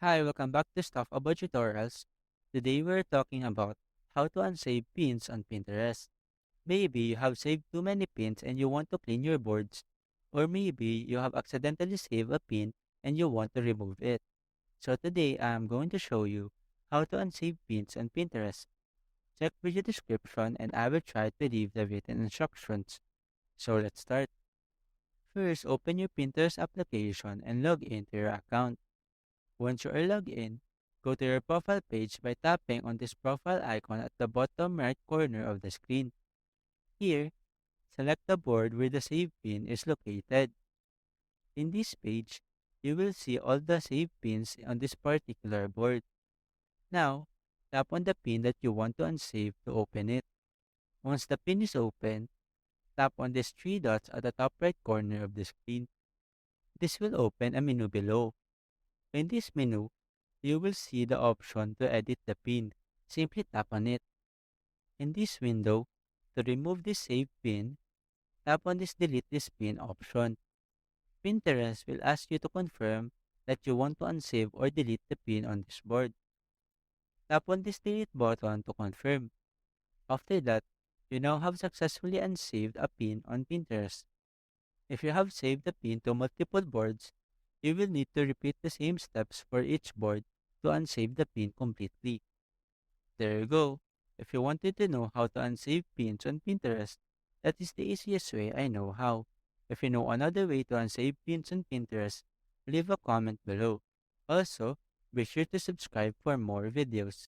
Hi, welcome back to Stuff About Tutorials. Today we're talking about how to unsave pins on Pinterest. Maybe you have saved too many pins and you want to clean your boards, or maybe you have accidentally saved a pin and you want to remove it. So today I'm going to show you how to unsave pins on Pinterest. Check video description and I will try to leave the written instructions. So let's start. First, open your Pinterest application and log into your account. Once you are logged in, go to your profile page by tapping on this profile icon at the bottom right corner of the screen. Here, select the board where the save pin is located. In this page, you will see all the save pins on this particular board. Now, tap on the pin that you want to unsave to open it. Once the pin is open, tap on these three dots at the top right corner of the screen. This will open a menu below. In this menu, you will see the option to edit the pin. Simply tap on it. In this window, to remove this save pin, tap on this delete this pin option. Pinterest will ask you to confirm that you want to unsave or delete the pin on this board. Tap on this delete button to confirm. After that, you now have successfully unsaved a pin on Pinterest. If you have saved the pin to multiple boards, you will need to repeat the same steps for each board to unsave the pin completely. There you go. If you wanted to know how to unsave pins on Pinterest, that is the easiest way I know how. If you know another way to unsave pins on Pinterest, leave a comment below. Also, be sure to subscribe for more videos.